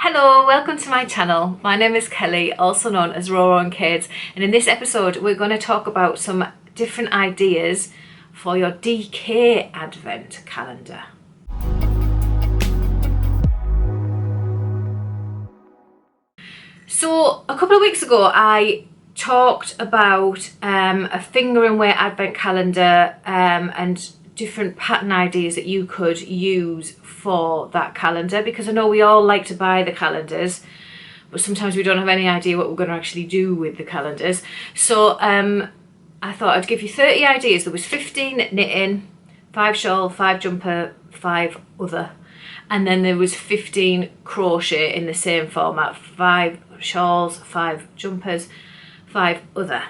Hello, welcome to my channel. My name is Kelly, also known as Roro and Kids, and in this episode we're going to talk about some different ideas for your DK advent calendar. So a couple of weeks ago I talked about a finger and weight advent calendar and different pattern ideas that you could use for that calendar, because I know we all like to buy the calendars but sometimes we don't have any idea what we're going to actually do with the calendars. So I thought I'd give you 30 ideas. There was 15 knitting, 5 shawl, 5 jumper, 5 other, and then there was 15 crochet in the same format, 5 shawls, 5 jumpers, 5 other.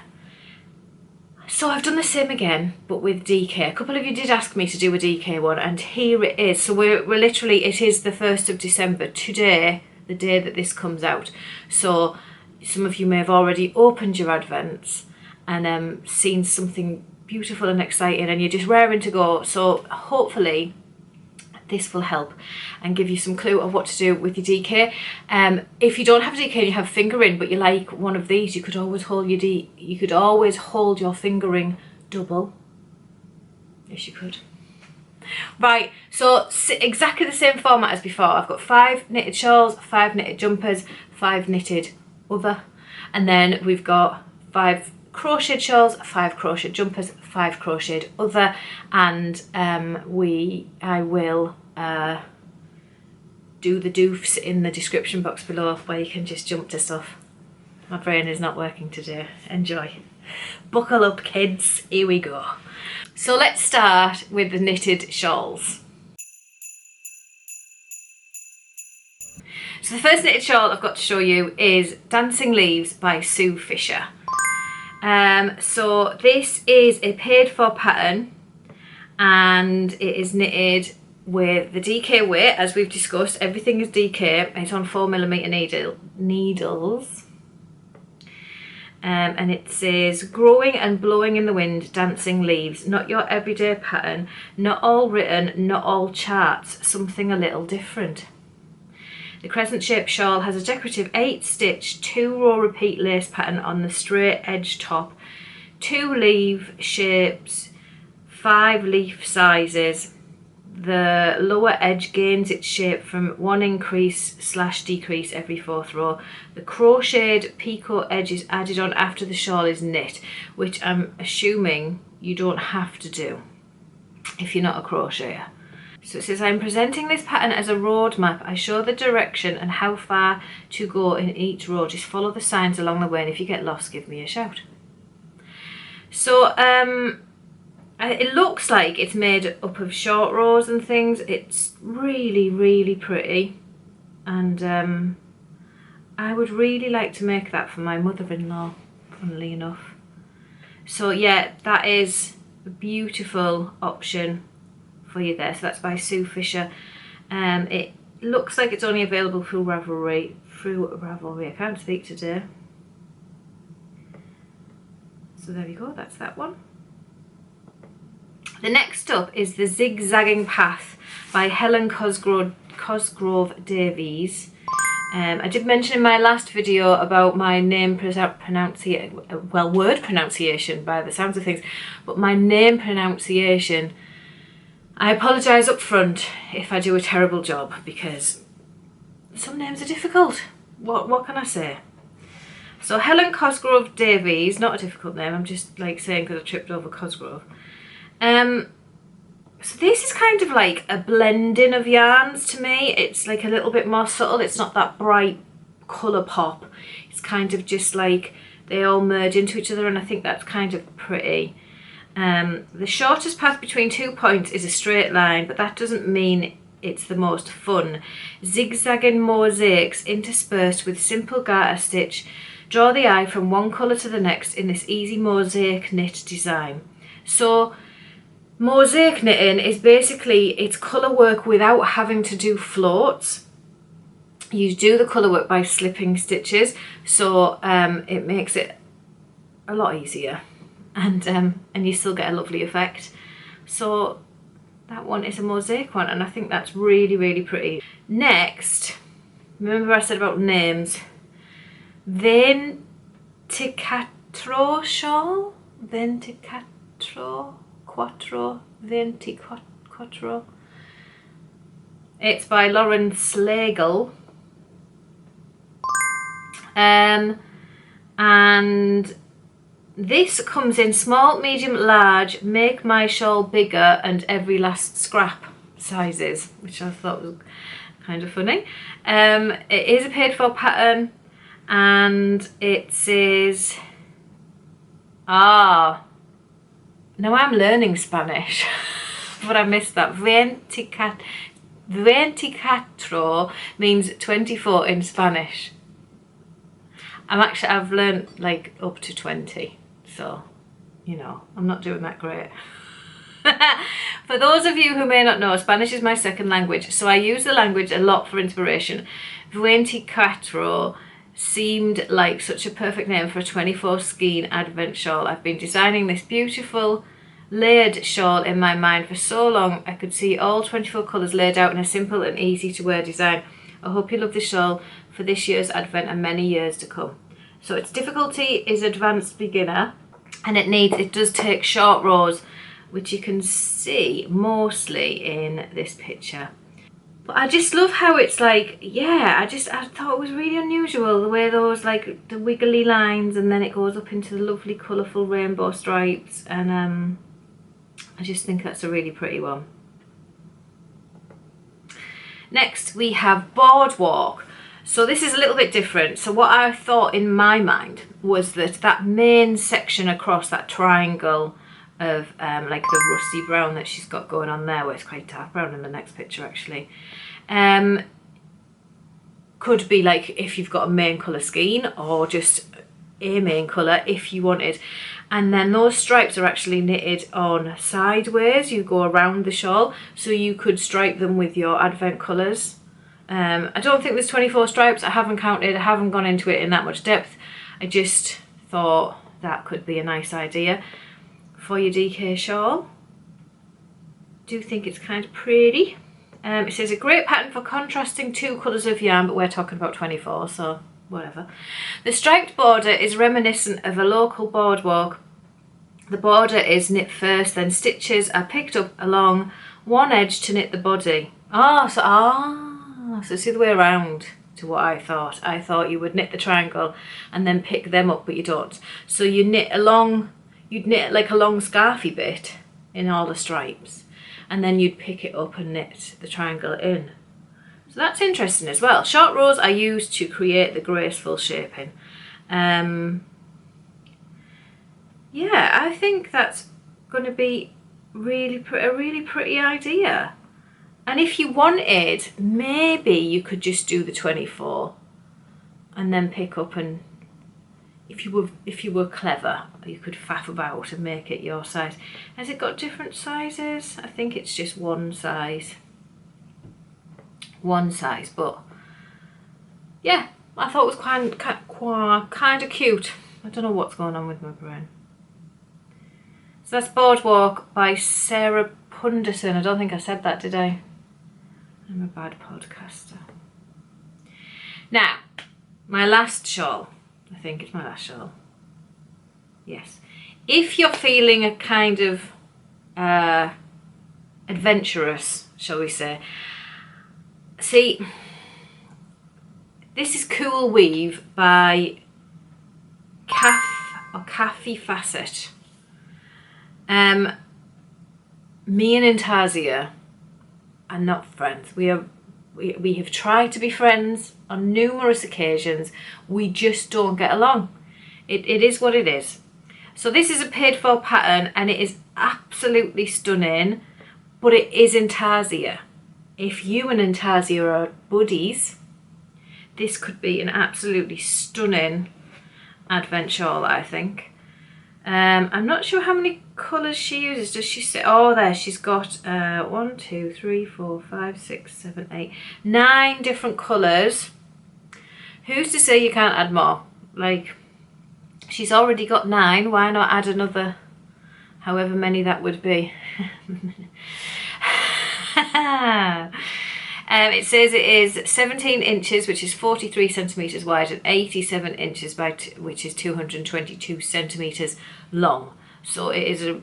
So I've done the same again, but with DK. A couple of you did ask me to do a DK one, and here it is. So we're literally, it is the 1st of December today, the day that this comes out. So some of you may have already opened your advents and seen something beautiful and exciting, and you're just raring to go. So hopefully this will help and give you some clue of what to do with your DK. If you don't have a DK and you have fingering but you like one of these, you could always hold your fingering double. Yes, you could. Right, so exactly the same format as before. I've got 5 knitted shawls, 5 knitted jumpers, 5 knitted other, and then we've got 5 crocheted shawls, 5 crocheted jumpers, 5 crocheted other, and I will do the doofs in the description box below where you can just jump to stuff. My brain is not working today. Enjoy. Buckle up, kids, here we go. So let's start with the knitted shawls. So the first knitted shawl I've got to show you is Dancing Leaves by Sue Fisher. So this is a paid for pattern, and it is knitted with the DK weight, as we've discussed. Everything is DK. It's on 4mm needles. And it says, growing and blowing in the wind, dancing leaves, not your everyday pattern, not all written, not all charts, something a little different. The crescent shaped shawl has a decorative 8-stitch 2-row repeat lace pattern on the straight edge top, 2 leaf shapes, 5 leaf sizes. The lower edge gains its shape from 1 increase/decrease every 4th row. The crocheted picot edge is added on after the shawl is knit, which I'm assuming you don't have to do if you're not a crocheter. So it says, I'm presenting this pattern as a roadmap. I show the direction and how far to go in each row. Just follow the signs along the way, and if you get lost, give me a shout. So it looks like it's made up of short rows and things. It's really, really pretty, and I would really like to make that for my mother-in-law, funnily enough. So yeah, that is a beautiful option for you there. So that's by Sue Fisher. It looks like it's only available through Ravelry. I can't speak today. So there we go, that's that one. The next up is the Zigzagging Path by Helen Cosgrove Davies. I did mention in my last video about my name pronunciation, well, word pronunciation by the sounds of things, but my name pronunciation, I apologise up front if I do a terrible job, because some names are difficult. What can I say? So Helen Cosgrove Davies, not a difficult name, I'm just like saying because I tripped over Cosgrove. So this is kind of like a blending of yarns to me. It's like a little bit more subtle. It's not that bright colour pop. It's kind of just like they all merge into each other, and I think that's kind of pretty. The shortest path between 2 points is a straight line, but that doesn't mean it's the most fun. Zigzagging mosaics interspersed with simple garter stitch draw the eye from one colour to the next in this easy mosaic knit design. So mosaic knitting is basically, it's colour work without having to do floats. You do the colour work by slipping stitches, so it makes it a lot easier, and you still get a lovely effect. So that one is a mosaic one, and I think that's really, really pretty. Next, Remember I said about names. Veinticuatro Shawl? Veinticuatro. It's by Laurentian Shawl. And this comes in small, medium, large, make my shawl bigger and every last scrap sizes, which I thought was kind of funny. It is a paid for pattern, and it says, now I'm learning Spanish, but I missed that. Veinticuatro means 24 in Spanish. I've learned like up to 20, so, you know, I'm not doing that great. For those of you who may not know, Spanish is my second language, so I use the language a lot for inspiration. Veinticuatro seemed like such a perfect name for a 24 skein advent shawl. I've been designing this beautiful layered shawl in my mind for so long. I could see all 24 colours laid out in a simple and easy to wear design. I hope you love this shawl for this year's advent and many years to come. So its difficulty is advanced beginner, and it does take short rows, which you can see mostly in this picture. But I just love how it's like, yeah, I thought it was really unusual the way those, like, the wiggly lines, and then it goes up into the lovely colourful rainbow stripes, and I just think that's a really pretty one. Next we have Boardwalk. So this is a little bit different. So what I thought in my mind was that main section across that triangle of like the rusty brown that she's got going on there, where it's quite dark brown in the next picture actually, could be like if you've got a main colour skein, or just a main colour if you wanted. And then those stripes are actually knitted on sideways. You go around the shawl, so you could stripe them with your advent colours. I don't think there's 24 stripes. I haven't counted. I haven't gone into it in that much depth. I just thought that could be a nice idea for your DK shawl. Do think it's kind of pretty. It says a great pattern for contrasting two colours of yarn, but we're talking about 24, so whatever. The striped border is reminiscent of a local boardwalk. The border is knit first, then stitches are picked up along one edge to knit the body. So it's the other way around to what I thought. I thought you would knit the triangle and then pick them up, but you don't. So you knit along, you'd knit like a long scarfy bit in all the stripes, and then you'd pick it up and knit the triangle in. So that's interesting as well. Short rows are used to create the graceful shaping. Yeah, I think that's going to be a really pretty idea. And if you wanted, maybe you could just do the 24 and then pick up, and if you were clever, you could faff about and make it your size. Has it got different sizes? I think it's just one size. But yeah, I thought it was kind of cute. I don't know what's going on with my brain. So that's Boardwalk by Sarah Punderson. I don't think I said that, did I? I'm a bad podcaster. Now, my last shawl. I think it's my last shawl. Yes. If you're feeling a kind of adventurous, shall we say. See, this is Cool Weave by Kathy Facet. Me and Intasia are not friends. We have tried to be friends on numerous occasions. We just don't get along. It is what it is. So this is a paid for pattern, and it is absolutely stunning, but it is Intasia. If you and Intasia are buddies, this could be an absolutely stunning advent shawl, I think. I'm not sure how many colours she uses. Does she say? Oh, there, she's got 1, 2, 3, 4, 5, 6, 7, 8, 9 different colours. Who's to say you can't add more? Like, she's already got 9. Why not add another, however many that would be? It says it is 17 inches, which is 43 centimetres wide, and 87 inches by which is 222 centimetres long. So it is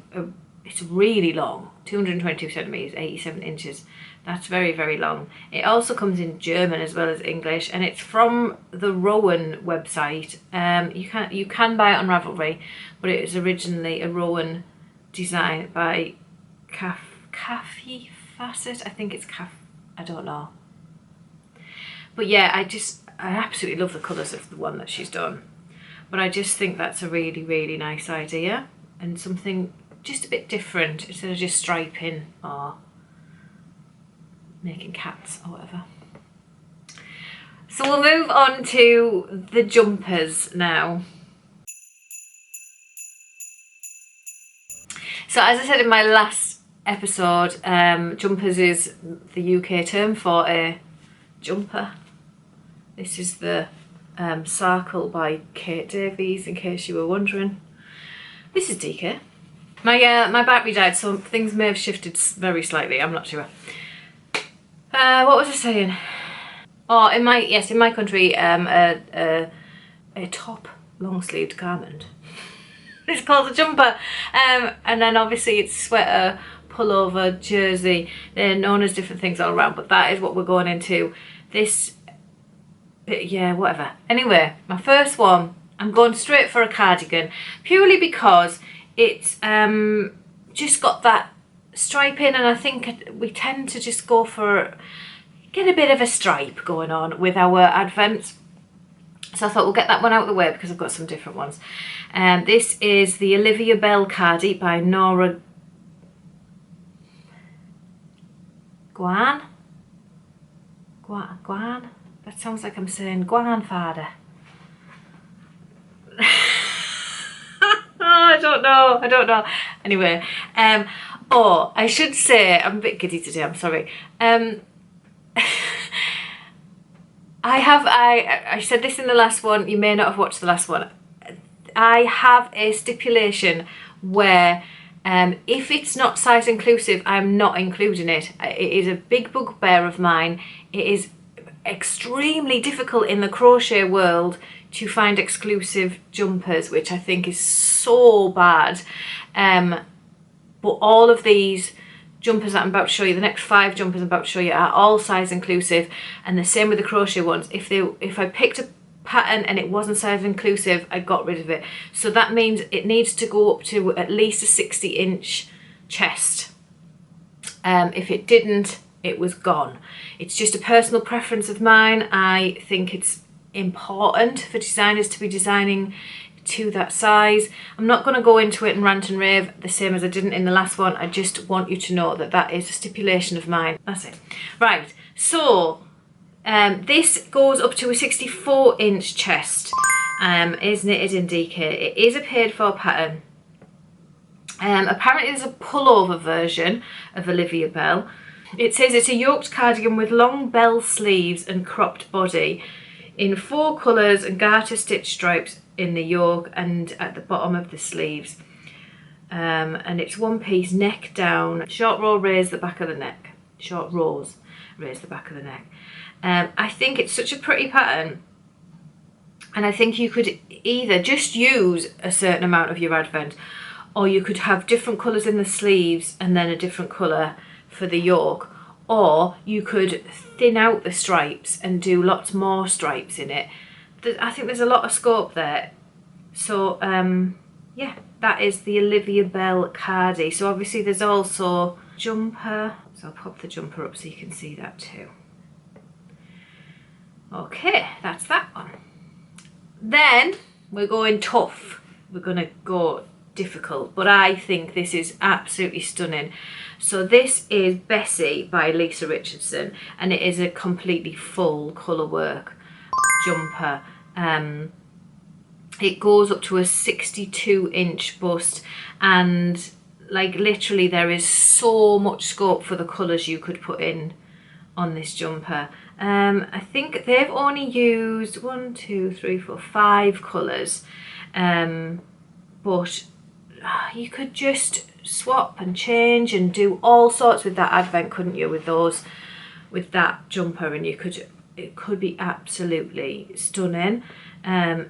it's really long. 222 centimetres, 87 inches. That's very, very long. It also comes in German as well as English, and it's from the Rowan website. You can buy it on Ravelry, but it was originally a Rowan design by Caffey Facet. I think it's I don't know. But yeah, I absolutely love the colours of the one that she's done. But I just think that's a really, really nice idea, and something just a bit different instead of just striping or making cats or whatever. So we'll move on to the jumpers now. So as I said in my last episode, jumpers is the UK term for a jumper. This is the Circle by Kate Davies, in case you were wondering. This is DK. My battery died, so things may have shifted very slightly, I'm not sure. What was I saying? Oh, in my country, a top long-sleeved garment. It's called a jumper. And then obviously it's sweater, pullover, jersey. They're known as different things all around, but that is what we're going into. This, yeah, whatever. Anyway, my first one, I'm going straight for a cardigan, purely because it's just got that striping, and I think we tend to just go for, get a bit of a stripe going on with our advents. So I thought we'll get that one out of the way because I've got some different ones. This is the Olivia Bell Cardi by Nora Guan. Guan? That sounds like I'm saying Guanfather. I don't know. Anyway, oh, I should say, I'm a bit giddy today, I'm sorry. I said this in the last one, you may not have watched the last one. I have a stipulation where if it's not size inclusive, I'm not including it. It is a big bugbear of mine. It is extremely difficult in the crochet world to find exclusive jumpers, which I think is so bad. But all of these jumpers that I'm about to show you, the next 5 jumpers I'm about to show you, are all size inclusive, and the same with the crochet ones. If I picked a pattern and it wasn't size inclusive, I got rid of it. So that means it needs to go up to at least a 60-inch chest. If it didn't, it was gone. It's just a personal preference of mine. I think it's important for designers to be designing to that size. I'm not going to go into it and rant and rave the same as I didn't in the last one. I just want you to know that that is a stipulation of mine. That's it. Right, so this goes up to a 64-inch chest. Is knitted in DK. It is a paid for pattern. Apparently there's a pullover version of Olivia Bell. It says it's a yoked cardigan with long bell sleeves and cropped body in 4 colours and garter stitch stripes in the yoke and at the bottom of the sleeves. And it's one piece, neck down, short row raise the back of the neck. Short rows raise the back of the neck. I think it's such a pretty pattern, and I think you could either just use a certain amount of your advent, or you could have different colours in the sleeves and then a different colour for the yoke, or you could thin out the stripes and do lots more stripes in it. I think there's a lot of scope there. So yeah, that is the Olivia Bell Cardi. So obviously there's also jumper, so I'll pop the jumper up so you can see that too. Okay, that's that one. Then we're going tough. We're going to go difficult, but I think this is absolutely stunning. So this is Bessie by Lisa Richardson, and it is a completely full colour work jumper. It goes up to a 62-inch bust, and like literally there is so much scope for the colours you could put in on this jumper. I think they've only used 1, 2, 3, 4, 5 colours, but you could just swap and change and do all sorts with that advent, couldn't you, with those with that jumper, and it could be absolutely stunning. I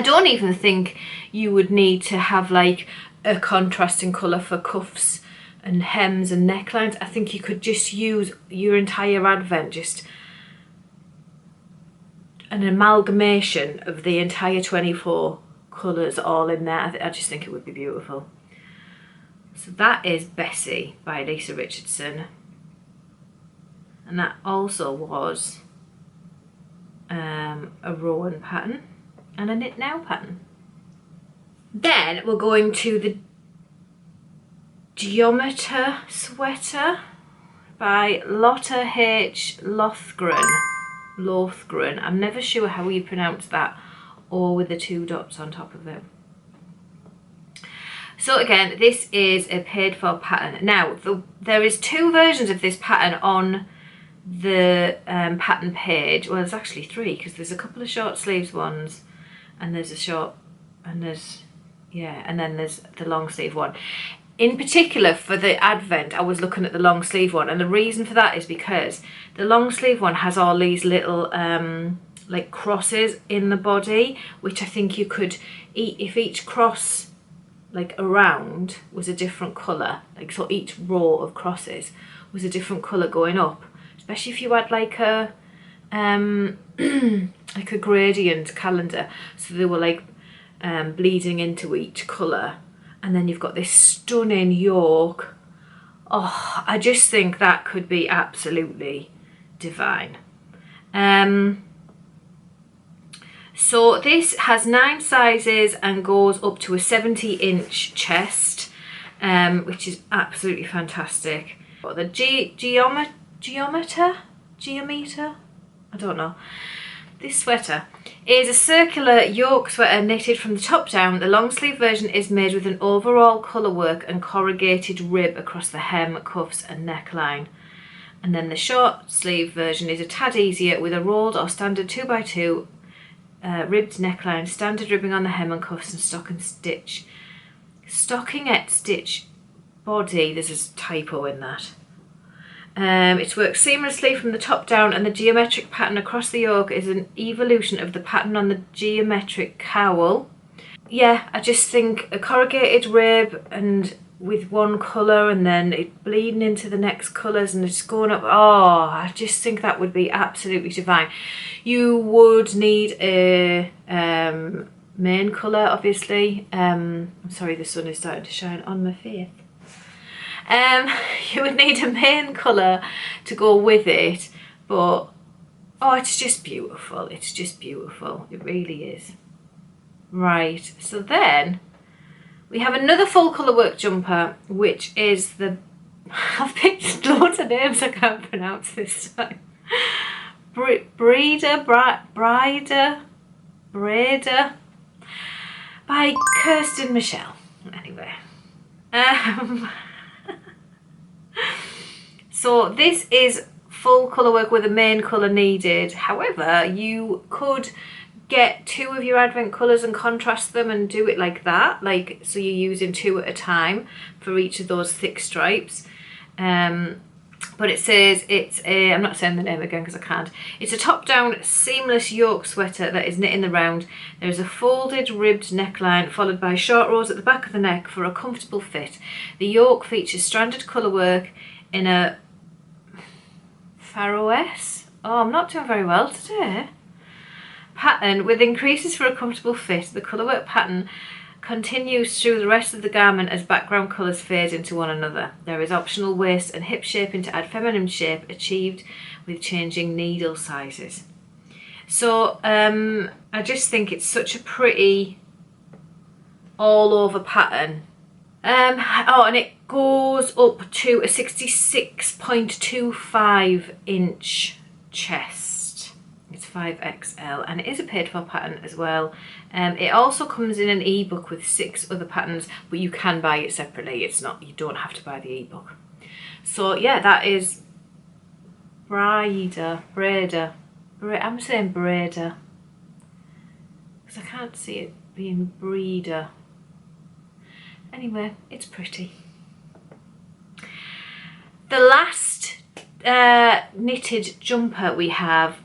don't even think you would need to have like a contrasting colour for cuffs and hems and necklines. I think you could just use your entire advent, just an amalgamation of the entire 24 colours all in there. I just think it would be beautiful. So that is Bessie by Lisa Richardson. And that also was a Rowan pattern and a Knit Now pattern. Then we're going to the Geometer Sweater by Lotta H. Lothgren. I'm never sure how you pronounce that, or with the 2 dots on top of it. So again, this is a paid for pattern. Now, there is 2 versions of this pattern on the pattern page. Well, there's actually 3, because there's a couple of short sleeves ones, and there's a short, and there's, yeah, and then there's the long sleeve one. In particular, for the advent, I was looking at the long sleeve one, and the reason for that is because the long sleeve one has all these little like crosses in the body, which I think you could, if each cross like around was a different colour, like so each row of crosses was a different colour going up, especially if you had like a like a gradient calendar, so they were like bleeding into each colour, and then you've got this stunning yoke. Oh, I just think that could be absolutely divine. So this has 9 sizes and goes up to a 70-inch chest, which is absolutely fantastic. But the Geometer? I don't know. This sweater is a circular yoke sweater knitted from the top down. The long sleeve version is made with an overall colour work and corrugated rib across the hem, cuffs and neckline. And then the short sleeve version is a tad easier with a rolled or standard 2x2 ribbed neckline, standard ribbing on the hem and cuffs, and stockingette stitch body. There's a typo in that. It's worked seamlessly from the top down, and the geometric pattern across the yoke is an evolution of the pattern on the geometric cowl. Yeah, I just think a corrugated rib and with one colour, and then it bleeding into the next colours, and it's going up. Oh, I just think that would be absolutely divine. You would need a main colour, obviously. I'm sorry, the sun is starting to shine on my face. You would need a main colour to go with it, but oh, it's just beautiful. It's just beautiful. It really is. Right, so then we have another full colour work jumper, which is the, I've picked loads of names I can't pronounce this time. Breida by Kirsten Michelle. Anyway. So this is full colour work with a main colour needed. However, you could get 2 of your advent colours and contrast them and do it like that, like so you're using 2 at a time for each of those thick stripes. But it says it's a, I'm not saying the name again because I can't, it's a top down seamless yoke sweater that is knit in the round. There's a folded ribbed neckline followed by short rows at the back of the neck for a comfortable fit. The yoke features stranded colour work in a Faroese, oh I'm not doing very well today, pattern with increases for a comfortable fit. The colourwork pattern continues through the rest of the garment as background colours fade into one another. There is optional waist and hip shaping to add feminine shape, achieved with changing needle sizes. So I just think it's such a pretty all over pattern. Oh, and it goes up to a 66.25 inch chest. It's 5XL, and it is a paid for pattern as well. It also comes in an ebook with 6 other patterns, but you can buy it separately. It's not, you don't have to buy the ebook. So yeah, that is Breida. I'm saying Breida because I can't see it being Breida. Anyway, it's pretty. The last knitted jumper we have,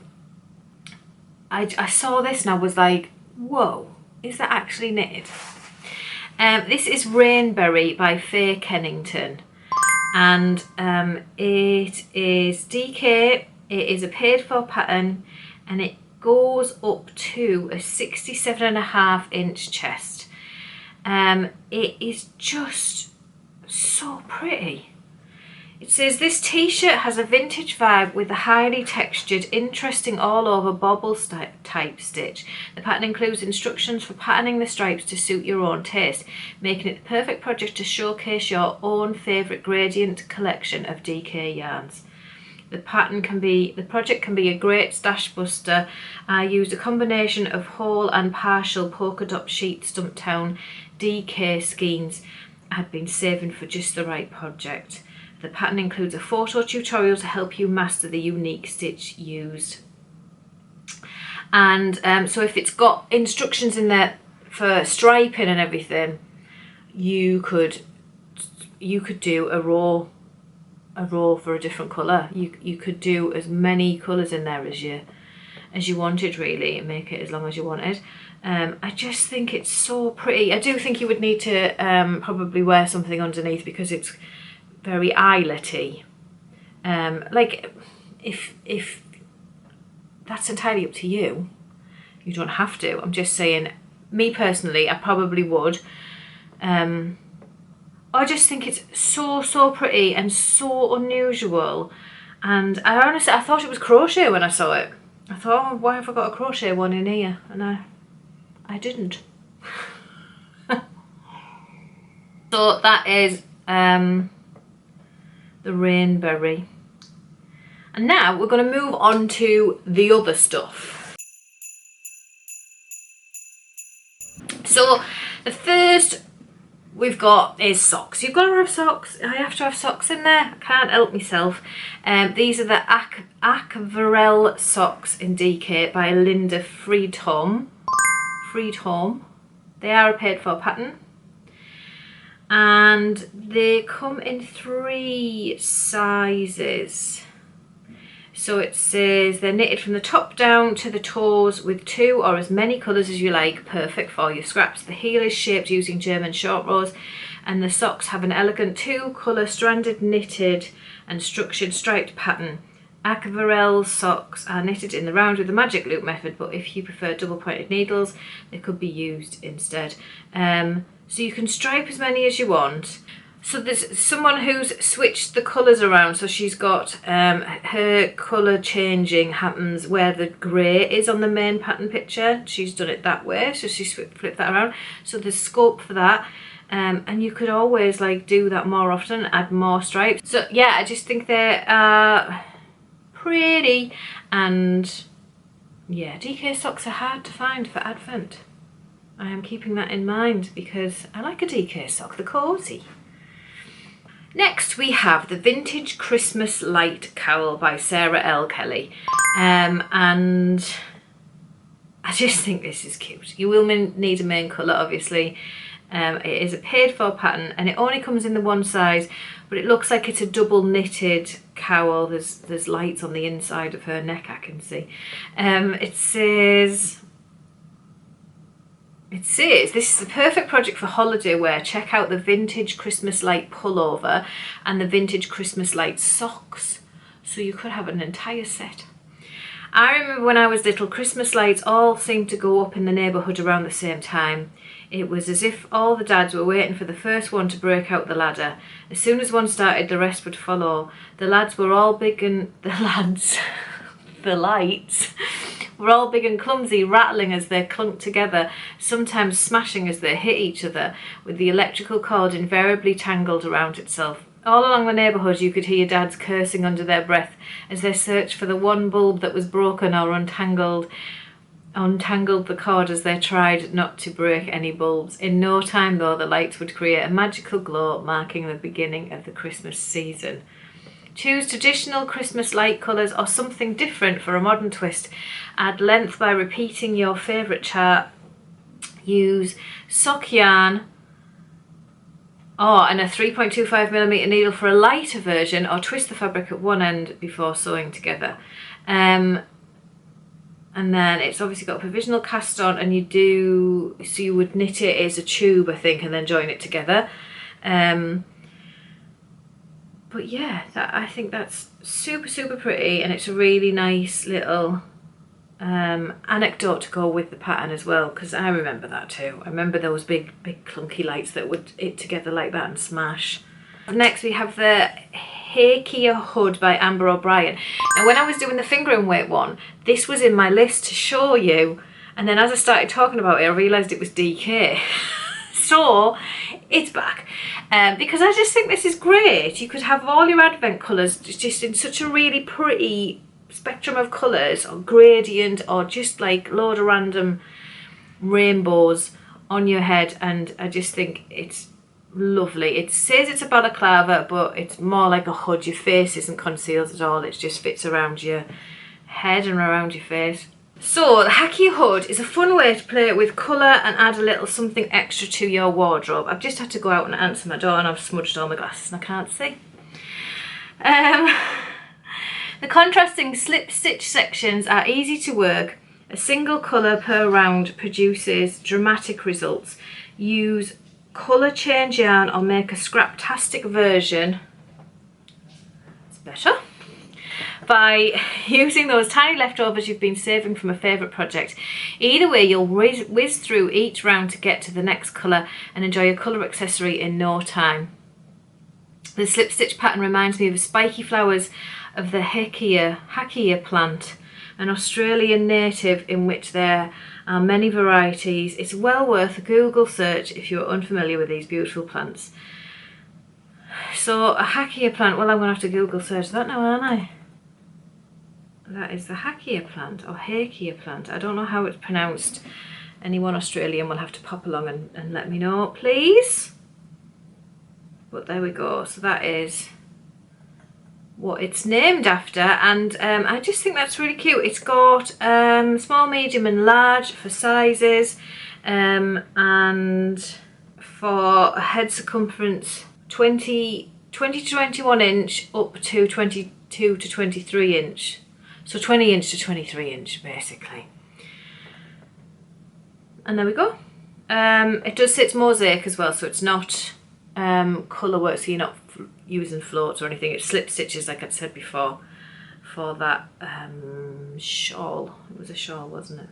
I saw this and I was like, whoa, is that actually knitted? This is Rainberry by Faye Kennington, and it is DK, it is a paid for pattern, and it goes up to a 67.5-inch chest. It is just so pretty. It says this t-shirt has a vintage vibe with a highly textured, interesting all over bobble type stitch. The pattern includes instructions for patterning the stripes to suit your own taste, making it the perfect project to showcase your own favourite gradient collection of DK yarns. The project can be a great stash buster. I used a combination of whole and partial polka dot sheet Stumptown DK skeins I'd been saving for just the right project. The pattern includes a photo tutorial to help you master the unique stitch used. And so if it's got instructions in there for striping and everything, you could do a row for a different colour. You could do as many colours in there as you wanted, really, and make it as long as you wanted. I just think it's so pretty. I do think you would need to probably wear something underneath because it's very eyeletty. Like if that's entirely up to you. You don't have to. I'm just saying, me personally, I probably would. I just think it's so pretty and so unusual. And I thought it was crochet when I saw it. I thought, oh, why have I got a crochet one in here? And I didn't. So that is the Rainberry. And now we're going to move on to the other stuff. So the first we've got is socks. You've got to have socks. I have to have socks in there. I can't help myself. These are the Akvarell Socks in DK by Linda Freedholm. They are a paid for pattern. And they come in 3 sizes. So it says they're knitted from the top down to the toes with 2 or as many colours as you like, perfect for your scraps. The heel is shaped using German short rows, and the socks have an elegant 2-colour stranded knitted and structured striped pattern. Akvarell socks are knitted in the round with the magic loop method, but if you prefer double pointed needles, they could be used instead. So you can stripe as many as you want. So there's someone who's switched the colours around. So she's got her colour changing happens where the grey is on the main pattern picture. She's done it that way. So she's flipped that around. So there's scope for that. And you could always like do that more often, add more stripes. So yeah, I just think they are pretty. And yeah, DK socks are hard to find for Advent. I am keeping that in mind because I like a DK sock, they're cosy. Next we have the Vintage Christmas Light Cowl by Sarah L. Kelly. And I just think this is cute. You will need a main colour, obviously. It is a paid for pattern and it only comes in the 1 size, but it looks like it's a double knitted cowl. There's lights on the inside of her neck, I can see. It says, this is the perfect project for holiday wear. Check out the Vintage Christmas Light Pullover and the Vintage Christmas Light Socks. So you could have an entire set. I remember when I was little, Christmas lights all seemed to go up in the neighbourhood around the same time. It was as if all the dads were waiting for the first one to break out the ladder. As soon as one started, the rest would follow. The lights were all big and clumsy, rattling as they clunked together, sometimes smashing as they hit each other, with the electrical cord invariably tangled around itself. All along the neighbourhood you could hear dads cursing under their breath as they searched for the one bulb that was broken or untangled the cord as they tried not to break any bulbs. In no time though, the lights would create a magical glow marking the beginning of the Christmas season. Choose traditional Christmas light colours or something different for a modern twist. Add length by repeating your favourite chart. Use sock yarn Oh, and a 3.25mm needle for a lighter version, or twist the fabric at one end before sewing together. And then it's obviously got a provisional cast on, and so you would knit it as a tube, I think, and then join it together. But yeah, I think that's super, super pretty, and it's a really nice little anecdote to go with the pattern as well, because I remember that too. I remember those big clunky lights that would it together like that and smash. Next we have the Hakea Hood by Amber O'Brien. Now when I was doing the fingering weight one, this was in my list to show you, and then as I started talking about it, I realised it was DK. So it's back, because I just think this is great. You could have all your advent colours just in such a really pretty spectrum of colours, or gradient, or just like load of random rainbows on your head, and I just think it's lovely. It says it's a balaclava, but it's more like a hood. Your face isn't concealed at all, it just fits around your head and around your face. So the Hakea Hood is a fun way to play with colour and add a little something extra to your wardrobe. I've just had to go out and answer my door, and I've smudged all my glasses and I can't see. The contrasting slip stitch sections are easy to work. A single colour per round produces dramatic results. Use colour change yarn or make a scraptastic version. It's better. By using those tiny leftovers you've been saving from a favourite project. Either way, you'll whiz through each round to get to the next colour and enjoy a colour accessory in no time. The slip stitch pattern reminds me of the spiky flowers of the Hakea plant, an Australian native in which there are many varieties. It's well worth a Google search if you're unfamiliar with these beautiful plants. So a Hakea plant, well, I'm going to have to Google search that now, aren't I? That is the Hakea plant, or Hakea plant. I don't know how it's pronounced. Anyone Australian will have to pop along and let me know, please. But there we go. So that is what it's named after, and I just think that's really cute. It's got small, medium and large for sizes, and for a head circumference 20 to 21 inch up to 22 to 23 inch. So 20 inch to 23 inch basically. And there we go. It does say it's Mosaic as well, so it's not colour work, so you're not using floats or anything. It's slip stitches, like I'd said before, for that shawl. It was a shawl, wasn't it?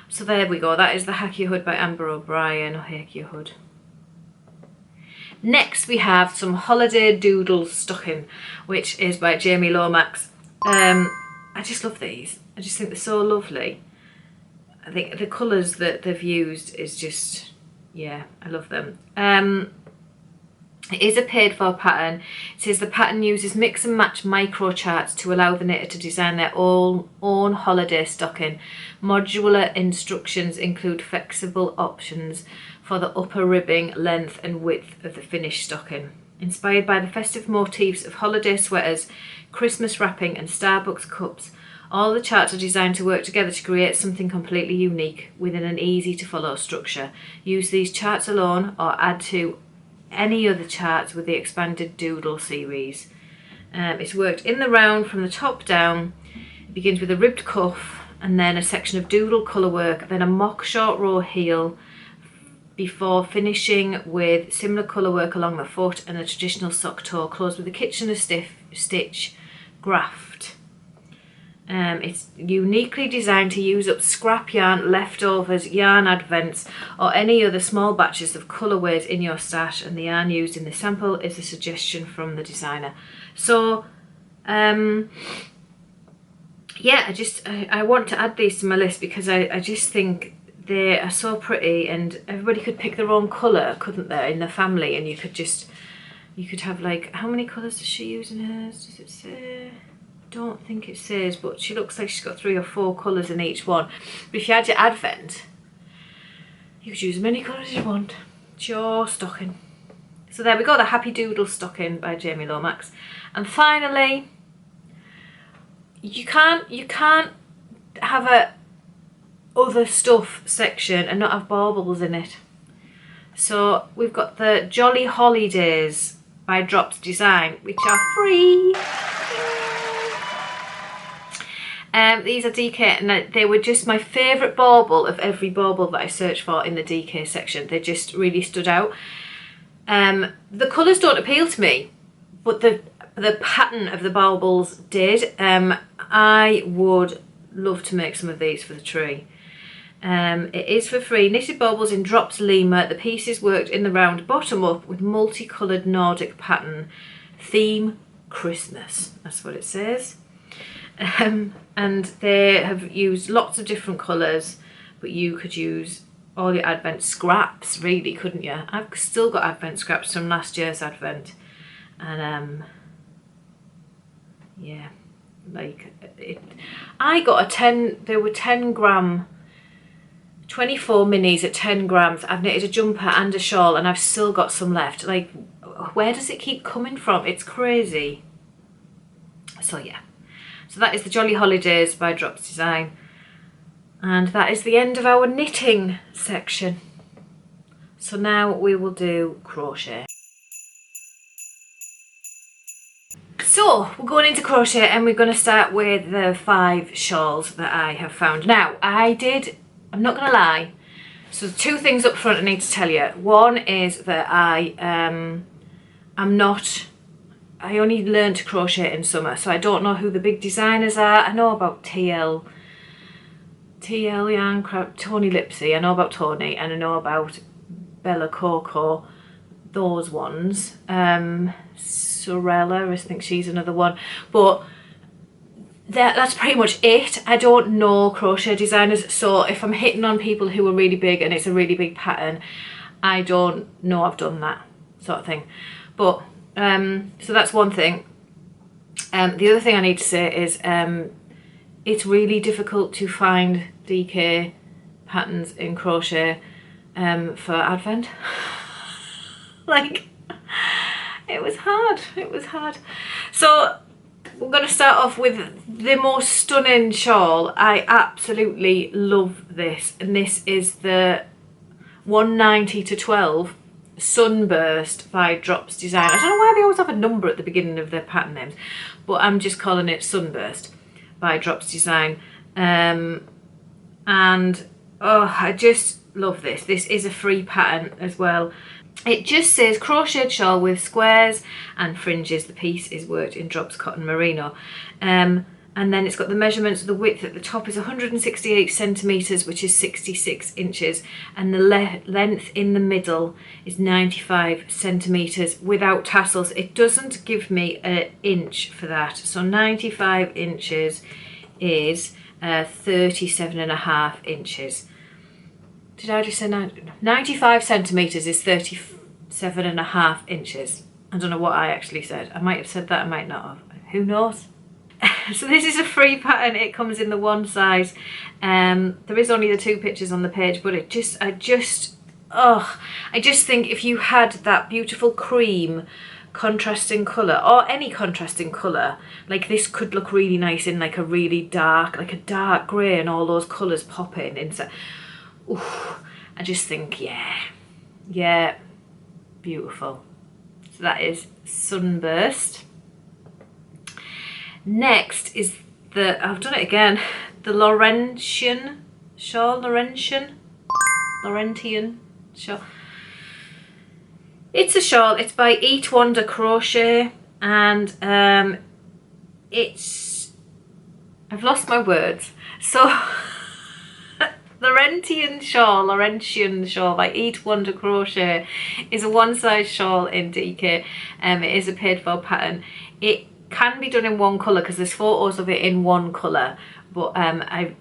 So there we go. That is the Hakea Hood by Amber O'Brien, or Hakea Hood. Next we have some Holiday Doodle Stocking, which is by Jamie Lomax. I just love these. I just think they're so lovely. I think the colours that they've used is just, yeah, I love them. It is a paid for pattern. It says the pattern uses mix and match micro charts to allow the knitter to design their own holiday stocking. Modular instructions include flexible options for the upper ribbing, length and width of the finished stocking. Inspired by the festive motifs of holiday sweaters, Christmas wrapping and Starbucks cups, all the charts are designed to work together to create something completely unique within an easy to follow structure. Use these charts alone or add to any other charts with the expanded Doodle series. It's worked in the round from the top down. It begins with a ribbed cuff and then a section of Doodle colour work, then a mock short row heel, before finishing with similar colour work along the foot and a traditional sock toe, closed with a Kitchener stitch graft. It's uniquely designed to use up scrap yarn, leftovers, yarn advents or any other small batches of colourways in your stash, and the yarn used in the sample is a suggestion from the designer. So yeah, I want to add these to my list because I just think they are so pretty, and everybody could pick their own colour, couldn't they, in the family, and you could have, like, how many colours does she use in hers? Does it say? Don't think it says, but she looks like she's got 3 or 4 colours in each one. But if you had your advent, you could use as many colours as you want. It's your stocking. So there we go, the Happy Doodle Stocking by Jamie Lomax. And finally, you can't have a other stuff section and not have baubles in it. So we've got the Jolly Holidays by Drops Design, which are free. These are DK, and they were just my favourite bauble of every bauble that I searched for in the DK section. They just really stood out. The colours don't appeal to me, but the pattern of the baubles did. I would love to make some of these for the tree. It is for free. Knitted baubles in Drops Lima. The piece is worked in the round bottom up with multicoloured Nordic pattern. Theme Christmas. That's what it says. And they have used lots of different colours, but you could use all your Advent scraps, really, couldn't you? I've still got Advent scraps from last year's Advent, and yeah, like it. I got a 10. There were 10 gram, 24 minis at 10 grams. I've knitted a jumper and a shawl, and I've still got some left. Like, where does it keep coming from? It's crazy. So yeah. So that is the Jolly Holidays by Drops Design. And that is the end of our knitting section. So now we will do crochet. So we're going into crochet, and we're going to start with the 5 shawls that I have found. Now I'm not going to lie. So 2 things up front I need to tell you. One is that I only learned to crochet in summer, so I don't know who the big designers are. I know about TL Yarn, Tony Lipsy, I know about Tony, and I know about Bella Coco, those ones. Sorella, I think she's another one. But that's pretty much it. I don't know crochet designers, so if I'm hitting on people who are really big and it's a really big pattern, I don't know I've done that sort of thing. But so that's one thing. The other thing I need to say is it's really difficult to find DK patterns in crochet for Advent. Like, it was hard. So we're going to start off with the most stunning shawl. I absolutely love this, and this is the 190 to 12 Sunburst by Drops Design. I don't know why they always have a number at the beginning of their pattern names, but I'm just calling it Sunburst by Drops Design. And oh, I just love this. This is a free pattern as well. It just says crocheted shawl with squares and fringes. The piece is worked in Drops Cotton Merino. And then it's got the measurements. The width at the top is 168 centimetres, which is 66 inches. And the length in the middle is 95 centimetres without tassels. It doesn't give me an inch for that. So 95 inches is 37.5 inches. Did I just say 95 centimetres is 37.5 inches. I don't know what I actually said. I might have said that, I might not have. Who knows? So this is a free pattern. It comes in the 1 size. There is only the 2 pictures on the page, but I just think if you had that beautiful cream contrasting colour, or any contrasting colour, like this could look really nice in like a really dark, like a dark grey, and all those colours pop in inside. Ooh, I just think, yeah, beautiful. So that is Sunburst. Next is I've done it again, the Laurentian Shawl, Laurentian Shawl. It's a shawl, it's by Eat Wonder Crochet, and I've lost my words. So Laurentian Shawl by Eat Wonder Crochet is a 1 size shawl in DK. It is a paid for pattern. It can be done in 1 colour because there's photos of it in 1 colour, but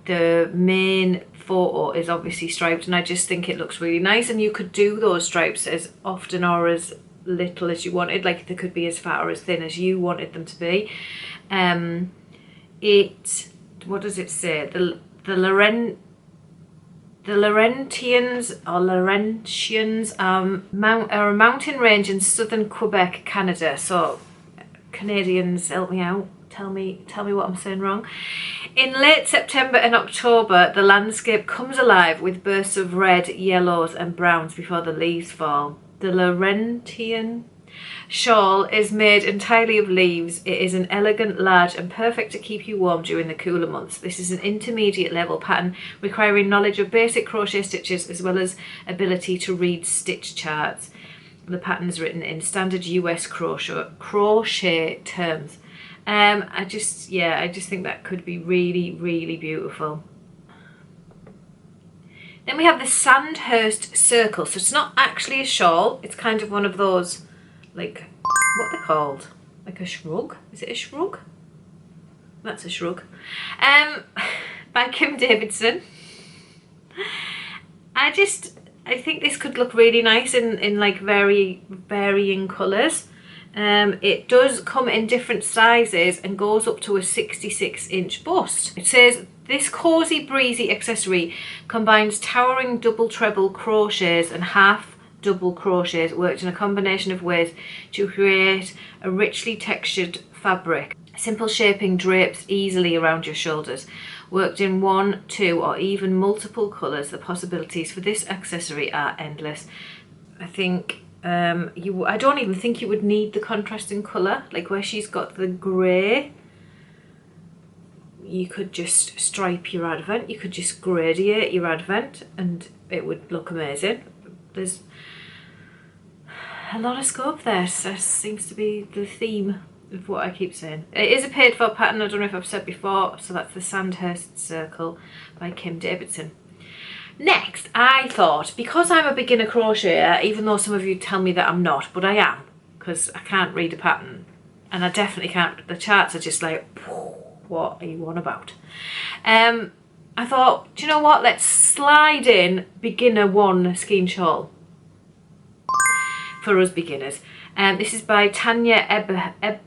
the main photo is obviously striped, and I just think it looks really nice. And you could do those stripes as often or as little as you wanted, like they could be as fat or as thin as you wanted them to be. What does it say? The Laurentians are a mountain range in southern Quebec, Canada. So Canadians, help me out. tell me what I'm saying wrong. In late September and October, the landscape comes alive with bursts of red, yellows and browns before the leaves fall. The Laurentian Shawl is made entirely of leaves. It is an elegant, large and perfect to keep you warm during the cooler months. This is an intermediate level pattern requiring knowledge of basic crochet stitches as well as ability to read stitch charts. The pattern is written in standard US crochet terms. I just think that could be really, really beautiful. Then we have the Sandhurst Circle. So it's not actually a shawl. It's kind of one of those, like, what they're called? Like a shrug? Is it a shrug? That's a shrug. By Kim Davidson. I think this could look really nice in like varying colours. It does come in different sizes and goes up to a 66-inch bust. It says, this cosy, breezy accessory combines towering double treble crochets and half double crochets worked in a combination of ways to create a richly textured fabric. Simple shaping drapes easily around your shoulders. Worked in 1, 2 or even multiple colours, the possibilities for this accessory are endless. I think I don't even think you would need the contrasting colour, like where she's got the grey. You could just stripe your advent, you could just gradiate your advent and it would look amazing. There's a lot of scope there. That seems to be the theme of what I keep saying. It is a paid for pattern, I don't know if I've said before, so that's the Sandhurst Circle by Kim Davidson. Next, I thought, because I'm a beginner crocheter, even though some of you tell me that I'm not, but I am, because I can't read a pattern, and I definitely can't, the charts are just like, what are you on about? I thought, do you know what, let's slide in beginner 1 Skein shawl for us beginners. This is by Tanya Eberhard.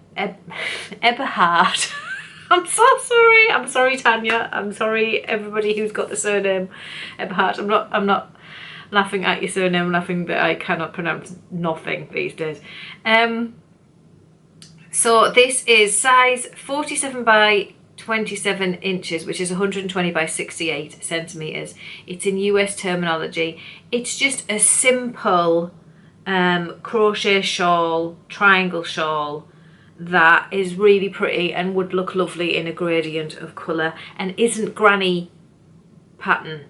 I'm so sorry. I'm sorry, Tanya. I'm sorry, everybody who's got the surname Eberhard. I'm not laughing at your surname. I'm laughing that I cannot pronounce nothing these days. So this is size 47 by 27 inches, which is 120 by 68 centimeters. It's in US terminology. It's just a simple crochet shawl, triangle shawl, that is really pretty and would look lovely in a gradient of colour and isn't granny pattern,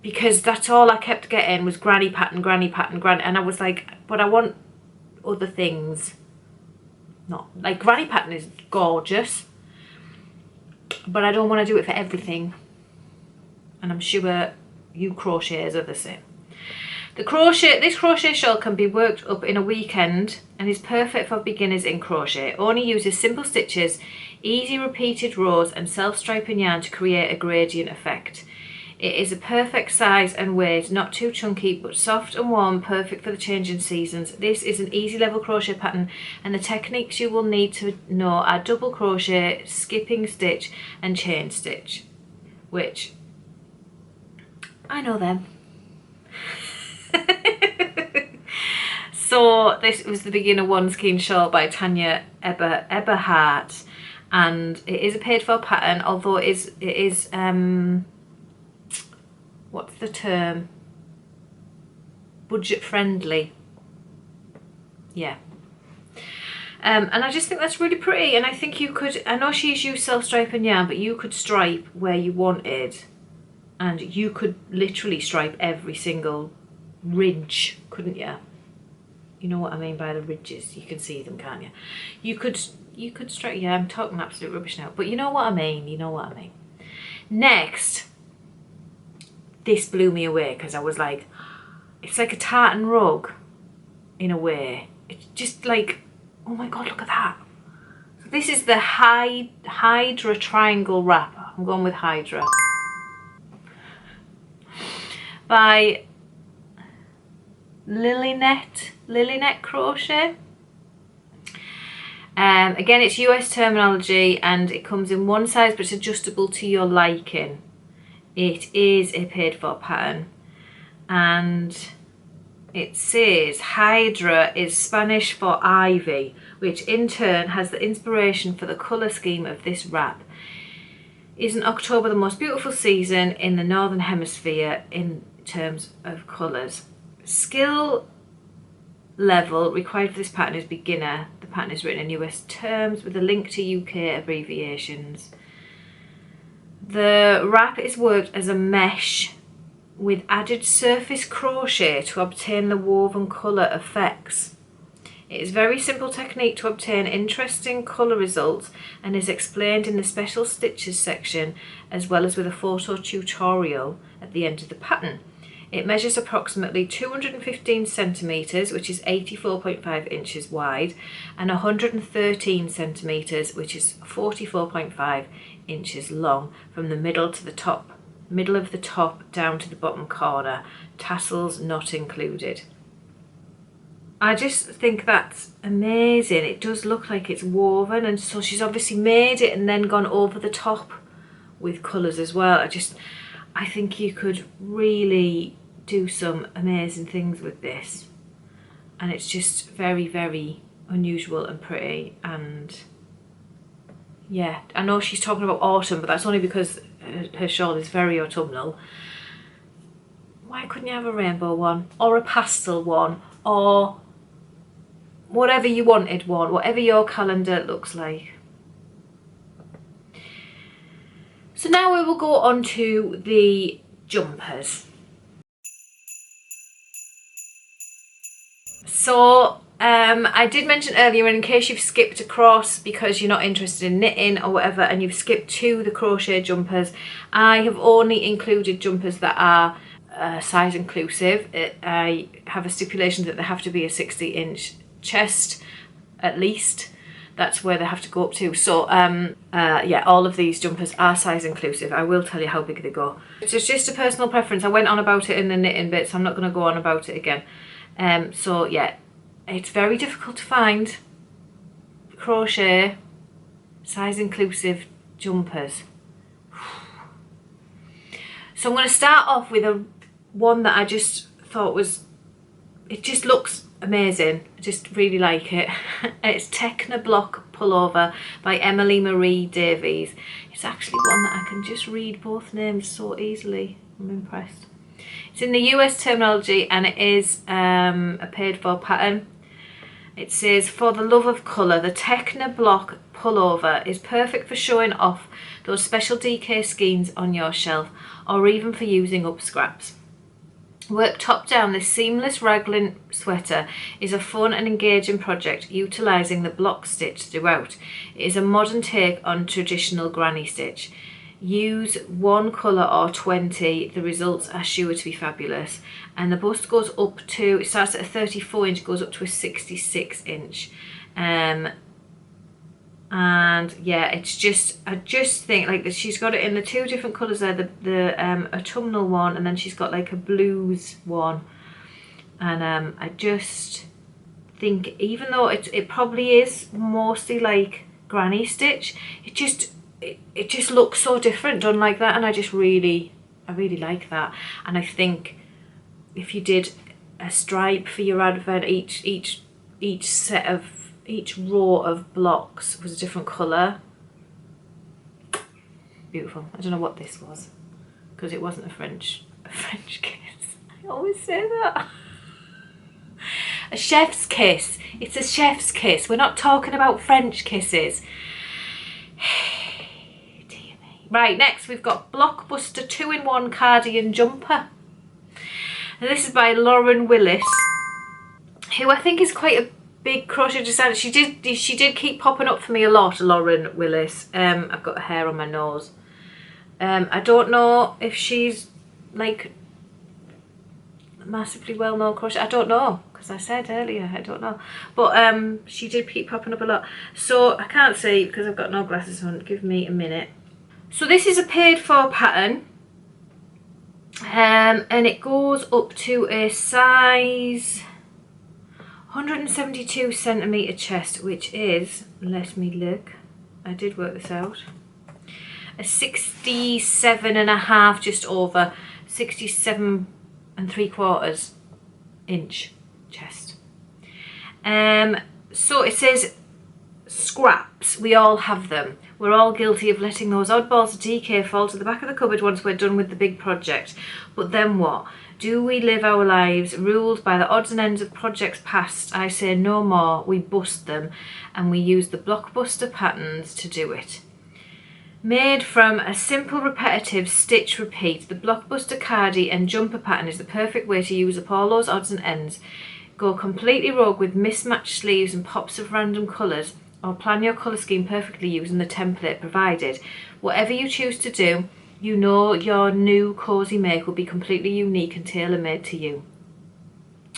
because that's all I kept getting was granny pattern, and I was like, but I want other things. Not like granny pattern is gorgeous, but I don't want to do it for everything, and I'm sure you crocheters are the same. This crochet shawl can be worked up in a weekend and is perfect for beginners in crochet. Only uses simple stitches, easy repeated rows and self-striping yarn to create a gradient effect. It is a perfect size and weight, not too chunky but soft and warm, perfect for the changing seasons. This is an easy level crochet pattern and the techniques you will need to know are double crochet, skipping stitch and chain stitch, which I know them. So this was the beginner 1 Skein shawl by Tanya Eberhard, and it is a paid for pattern, although it is what's the term, budget friendly, yeah. And I just think that's really pretty, and I think you could, I know she's used self-striping yarn, but you could stripe where you wanted, and you could literally stripe every single ridge, couldn't you? You know what I mean by the ridges, you can see them, can't you? You could stripe, yeah, I'm talking absolute rubbish now, but you know what I mean, Next, this blew me away because I was like, it's like a tartan rug in a way. It's just like, oh my god, look at that. So this is the Heidra triangle wrapper. I'm going with Heidra. By Lilynet Crochet. Again, it's US terminology and it comes in 1 size, but it's adjustable to your liking. It is a paid for pattern, and it says Heidra is Spanish for ivy, which in turn has the inspiration for the colour scheme of this wrap. Isn't October the most beautiful season in the Northern Hemisphere in terms of colours? Skill level required for this pattern is beginner. The pattern is written in US terms with a link to UK abbreviations. The wrap is worked as a mesh with added surface crochet to obtain the woven colour effects. It is a very simple technique to obtain interesting colour results and is explained in the special stitches section as well as with a photo tutorial at the end of the pattern. It measures approximately 215 centimetres, which is 84.5 inches wide, and 113 centimetres, which is 44.5 inches long, from the middle to the top, middle of the top down to the bottom corner, tassels not included. I just think that's amazing. It does look like it's woven, and so she's obviously made it and then gone over the top with colours as well. I think you could really do some amazing things with this, and it's just very, very unusual and pretty. And yeah, I know she's talking about autumn, but that's only because her shawl is very autumnal. Why couldn't you have a rainbow one or a pastel one or whatever you wanted one, whatever your calendar looks like? So now we will go on to the jumpers. So I did mention earlier, in case you've skipped across because you're not interested in knitting or whatever and you've skipped to the crochet jumpers, I have only included jumpers that are size inclusive. I have a stipulation that they have to be a 60-inch chest at least. That's where they have to go up to. So yeah, all of these jumpers are size inclusive. I will tell you how big they go. It's just a personal preference. I went on about it in the knitting bit, so I'm not going to go on about it again. So yeah, it's very difficult to find crochet size inclusive jumpers. So I'm going to start off with one that I just thought was, it just looks amazing. I just really like it. It's Techna Block Pullover by Emily Marie Davies. It's actually one that I can just read both names so easily. I'm impressed. It's in the US terminology and it is a paid for pattern. It says, for the love of colour, the Techna Block Pullover is perfect for showing off those special DK skeins on your shelf or even for using up scraps. Work top down, this seamless raglan sweater is a fun and engaging project utilising the block stitch throughout. It is a modern take on traditional granny stitch. Use one colour or 20, the results are sure to be fabulous. And the bust goes up to, it starts at a 34 inch, goes up to a 66 inch. And yeah, it's just, I just think like that she's got it in the two different colours there, the autumnal one, and then she's got like a blues one. And I just think, even though it probably is mostly like granny stitch, it just looks so different done like that, and I really like that. And I think if you did a stripe for your advent, each row of blocks was a different colour. Beautiful. I don't know what this was because it wasn't a French kiss. I always say that. A chef's kiss. It's a chef's kiss. We're not talking about French kisses. Right, next we've got Blockbuster 2-in-1 Cardigan Jumper. And this is by Lauren Willis, who I think is quite a big crochet designer. She did keep popping up for me a lot, Lauren Willis. I've got hair on my nose. I don't know if she's like massively well known crochet. I don't know, because I said earlier I don't know. But she did keep popping up a lot. So I can't see because I've got no glasses on. Give me a minute. So this is a paid for pattern, and it goes up to a size 172 centimetre chest, which is, let me look, I did work this out, a 67.5, just over 67 3/4 inch chest. So it says scraps, we all have them. We're all guilty of letting those oddballs of DK fall to the back of the cupboard once we're done with the big project. But then what? Do we live our lives ruled by the odds and ends of projects past? I say no more. We bust them, and we use the Blockbuster patterns to do it. Made from a simple repetitive stitch repeat, the Blockbuster Cardi and jumper pattern is the perfect way to use up all those odds and ends. Go completely rogue with mismatched sleeves and pops of random colours, or plan your colour scheme perfectly using the template provided. Whatever you choose to do, you know your new cosy make will be completely unique and tailor-made to you.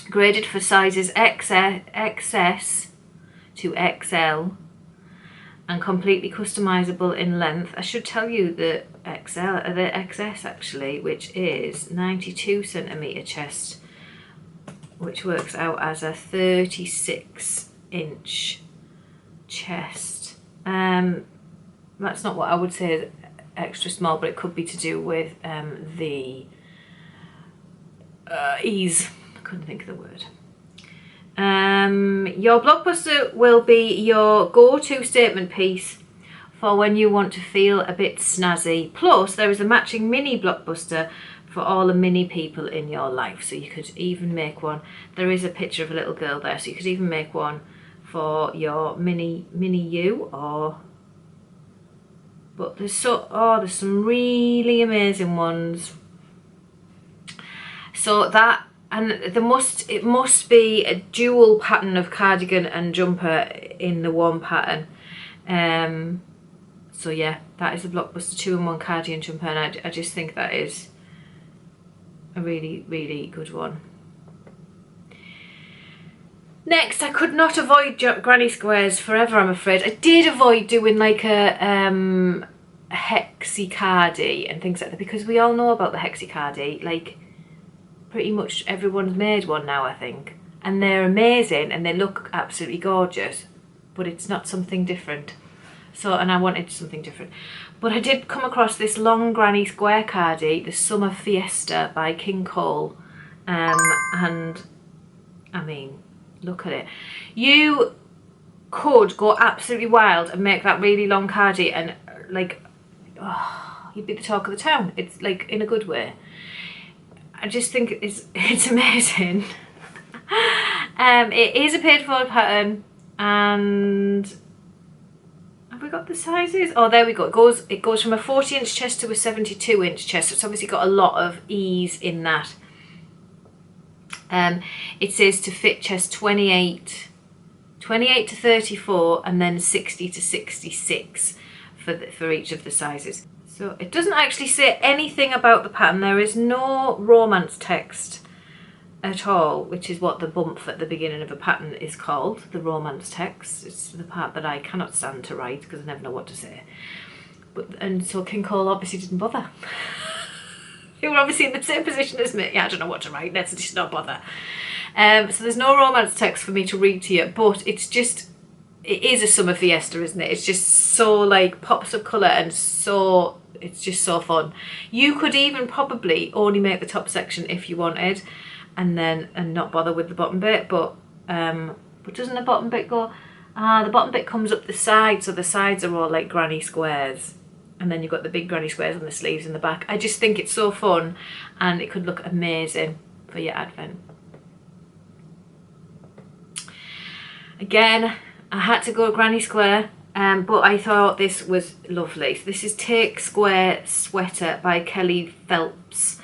Graded for sizes XS to XL and completely customizable in length. I should tell you the XS actually, which is 92 centimetre chest, which works out as a 36 inch chest. That's not what I would say is extra small, but it could be to do with the ease. I couldn't think of the word. Your Blockbuster will be your go-to statement piece for when you want to feel a bit snazzy. Plus, there is a matching mini Blockbuster for all the mini people in your life. So you could even make one. There is a picture of a little girl there, so you could even make one for your mini you, or but there's some really amazing ones. So that, and it must be a dual pattern of cardigan and jumper in the one pattern. So yeah, that is a Blockbuster 2-in-1 cardigan jumper, and I just think that is a really, really good one. Next, I could not avoid granny squares forever, I'm afraid. I did avoid doing like a hexy cardi and things like that, because we all know about the hexy cardi. Like, pretty much everyone's made one now, I think. And they're amazing and they look absolutely gorgeous, but it's not something different. So, and I wanted something different. But I did come across this long granny square cardi, the Summer Fiesta by Cowl. And, I mean, look at it. You could go absolutely wild and make that really long cardi and like, oh, you'd be the talk of the town. It's like in a good way. I just think it's amazing. It is a paid for pattern, and have we got the sizes? Oh, there we go. It goes from a 40-inch chest to a 72-inch chest. So it's obviously got a lot of ease in that. It says to fit chest 28 to 34, and then 60 to 66 for each of the sizes. So it doesn't actually say anything about the pattern. There is no romance text at all, which is what the bump at the beginning of a pattern is called, the romance text. It's the part that I cannot stand to write because I never know what to say. And so Cowl obviously didn't bother. They were obviously in the same position as me. Yeah, I don't know what to write, let's just not bother. So there's no romance text for me to read to you, but it's just, it is a summer fiesta, isn't it? It's just so like pops of colour, and so it's just so fun. You could even probably only make the top section if you wanted, and not bother with the bottom bit, but doesn't the bottom bit go? The bottom bit comes up the side, so the sides are all like granny squares. And then you've got the big granny squares on the sleeves and the back. I just think it's so fun, and it could look amazing for your advent. Again, I had to go granny square, but I thought this was lovely. So this is Take Square Sweater by Kelly Phelps.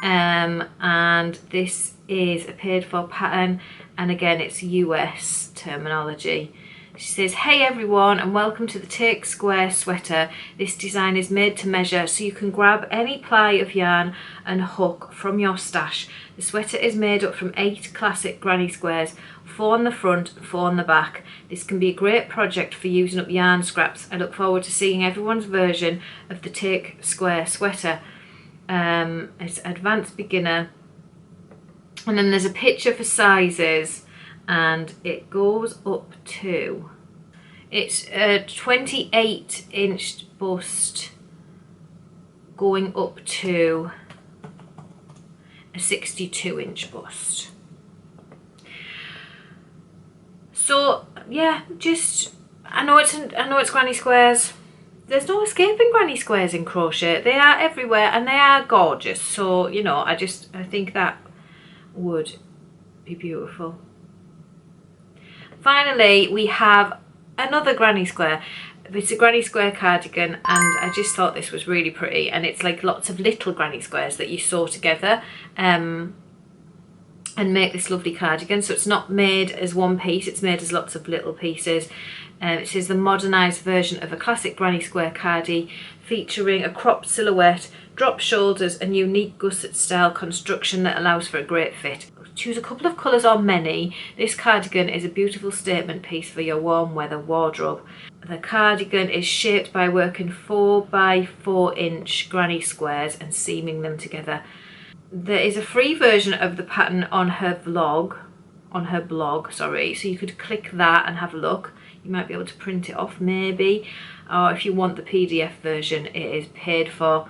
And this is a paid for pattern, and again it's US terminology. She says, hey everyone, and welcome to the Take Square Sweater. This design is made to measure, so you can grab any ply of yarn and hook from your stash. The sweater is made up from 8 classic granny squares, 4 on the front, 4 on the back. This can be a great project for using up yarn scraps. I look forward to seeing everyone's version of the Take Square Sweater. It's advanced beginner. And then there's a picture for sizes. And it goes up to, it's a 28-inch bust going up to a 62-inch bust. So yeah, just I know it's granny squares. There's no escaping granny squares in crochet. They are everywhere and they are gorgeous. So, you know, I think that would be beautiful. Finally, we have another granny square. It's a granny square cardigan, and I just thought this was really pretty, and it's like lots of little granny squares that you sew together and make this lovely cardigan. So it's not made as one piece, it's made as lots of little pieces. It says the modernised version of a classic granny square cardi, featuring a cropped silhouette, drop shoulders and unique gusset style construction that allows for a great fit. Choose a couple of colours or many. This cardigan is a beautiful statement piece for your warm weather wardrobe. The cardigan is shaped by working 4 by 4 inch granny squares and seaming them together. There is a free version of the pattern on her blog, so you could click that and have a look. You might be able to print it off maybe, or if you want the PDF version, it is paid for.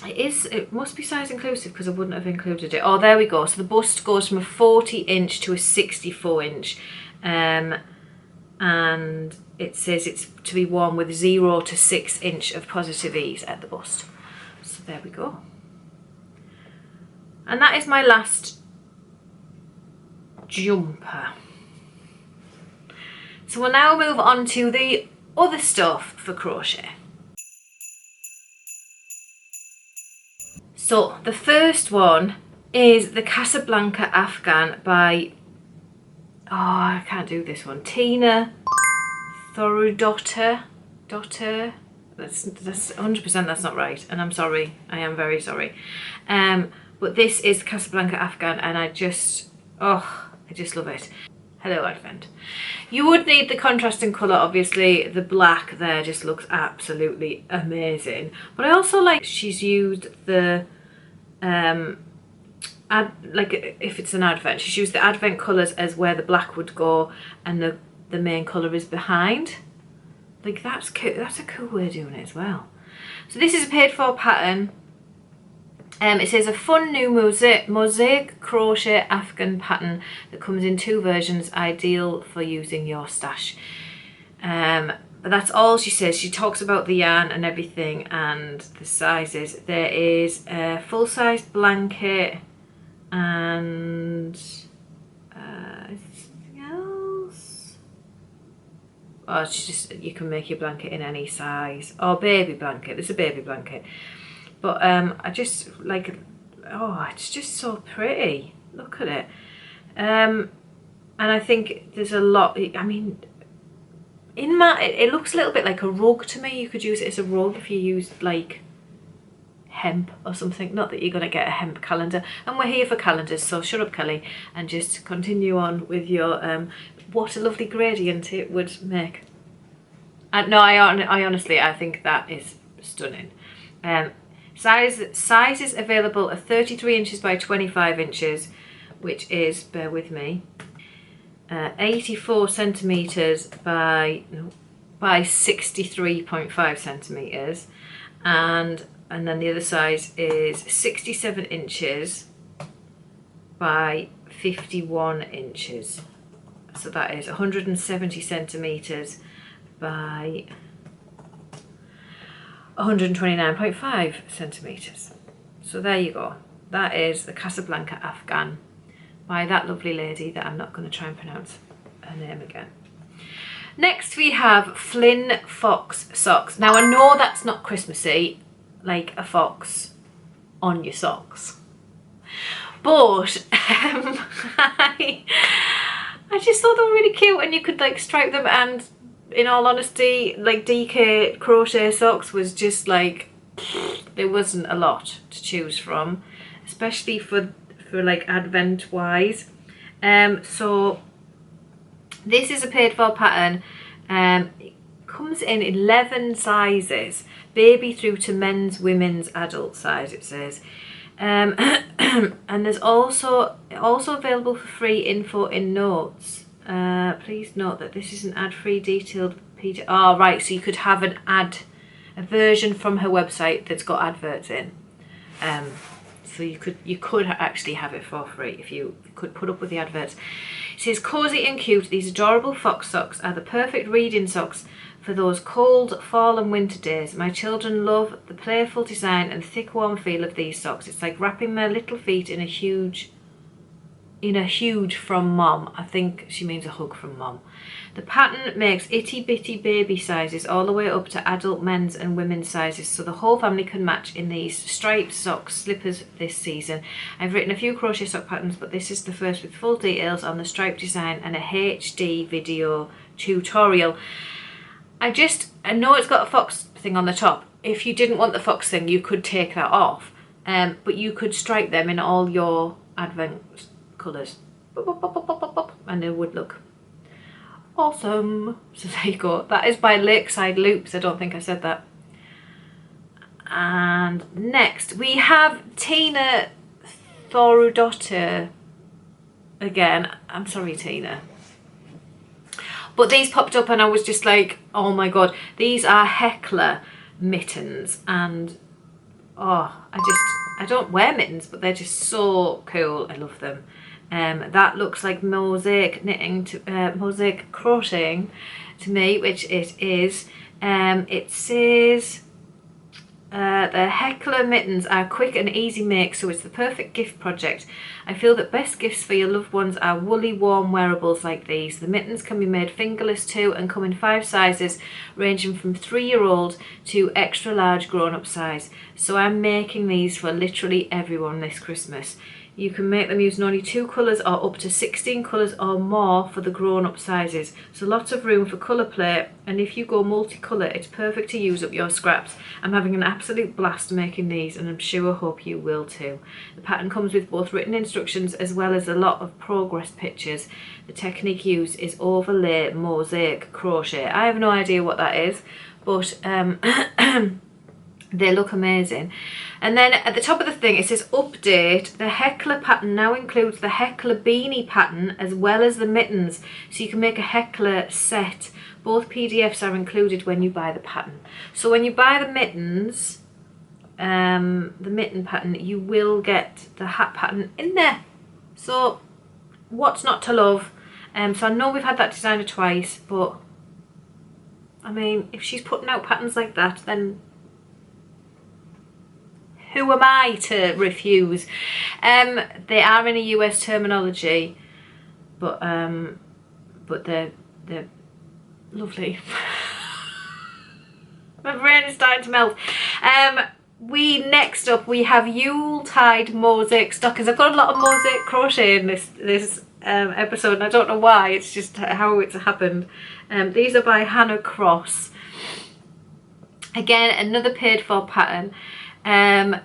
It must be size inclusive because I wouldn't have included it. Oh, there we go. So the bust goes from a 40 inch to a 64 inch. And it says it's to be worn with 0 to 6 inch of positive ease at the bust. So there we go. And that is my last jumper. So we'll now move on to the other stuff for crochet. So the first one is the Casablanca Afghan by, oh, I can't do this one, Tina Thorudotter. That's 100% that's not right, and I'm sorry, I am very sorry. But this is Casablanca Afghan, and I just love it. Hello Advent. You would need the contrasting colour, obviously. The black there just looks absolutely amazing. But I also like she's used the like if it's an advent, she's used the advent colours as where the black would go and the main colour is behind. Like that's cool. That's a cool way of doing it as well. So this is a paid for pattern. It says a fun new mosaic crochet Afghan pattern that comes in 2 versions, ideal for using your stash. But that's all she says. She talks about the yarn and everything and the sizes. There is a full-size blanket and something else. Oh, it's just, you can make your blanket in any size. Or baby blanket. There's a baby blanket. But I just like, oh, it's just so pretty. Look at it. And I think there's a lot, I mean, it looks a little bit like a rug to me. You could use it as a rug if you used like hemp or something. Not that you're going to get a hemp calendar. And we're here for calendars, so shut up, Kelly, and just continue on with your, what a lovely gradient it would make. No, I honestly, I think that is stunning. Sizes available are 33 inches by 25 inches, which is, bear with me, 84 centimetres by 63.5 centimetres, and then the other size is 67 inches by 51 inches. So that is 170 centimetres by 129.5 centimetres. So there you go. That is the Casablanca Afghan by that lovely lady that I'm not going to try and pronounce her name again. Next we have Flynn Fox Socks. Now I know that's not Christmassy, like a fox on your socks, but I just thought they were really cute, and you could like stripe them, and in all honesty, like DK crochet socks was just like, there wasn't a lot to choose from, especially for like advent wise. So this is a paid for pattern. It comes in 11 sizes, baby through to men's, women's, adult size, it says. And there's also available for free info in notes. Please note that this is an ad-free detailed PDF. Oh, right, so you could have a version from her website that's got adverts in. So you could actually have it for free if you could put up with the adverts. It says, cozy and cute, these adorable fox socks are the perfect reading socks for those cold fall and winter days. My children love the playful design and thick warm feel of these socks. It's like wrapping their little feet in a huge from mom. I think she means a hug from mom. The pattern makes itty bitty baby sizes all the way up to adult men's and women's sizes, so the whole family can match in these striped socks slippers this season. I've written a few crochet sock patterns, but this is the first with full details on the stripe design and a HD video tutorial. I know it's got a fox thing on the top. If you didn't want the fox thing, you could take that off, but you could stripe them in all your advent colours, and it would look awesome. So there you go. That is by Lakeside Loops. I don't think I said that. And next we have Tina Thorudotter again. I'm sorry, Tina, but these popped up and I was just like, oh my god, these are Hekla mittens, and oh, I don't wear mittens, but they're just so cool. I love them. That looks like mosaic knitting, mosaic crocheting to me, which it is. It says the Hekla mittens are quick and easy make, so it's the perfect gift project. I feel that best gifts for your loved ones are woolly warm wearables like these. The mittens can be made fingerless too and come in 5 sizes ranging from 3-year-old to extra large grown-up size. So I'm making these for literally everyone this Christmas. You can make them using only 2 colours or up to 16 colours or more for the grown-up sizes. So lots of room for colour play, and if you go multicolour, it's perfect to use up your scraps. I'm having an absolute blast making these, and I'm sure hope you will too. The pattern comes with both written instructions as well as a lot of progress pictures. The technique used is overlay mosaic crochet. I have no idea what that is, but they look amazing. And then at the top of the thing it says update. The Hekla pattern now includes the Hekla beanie pattern as well as the mittens, so you can make a Hekla set. Both PDFs are included when you buy the pattern. So when you buy the mittens, the mitten pattern, you will get the hat pattern in there. So what's not to love? So I know we've had that designer twice, but I mean, if she's putting out patterns like that, then who am I to refuse? They are in a US terminology, but they're lovely. My brain is starting to melt. Next up we have Yuletide mosaic stockings. I've got a lot of mosaic crochet in this episode, and I don't know why. It's just how it's happened. These are by Hannah Cross. Again, another paid for pattern. But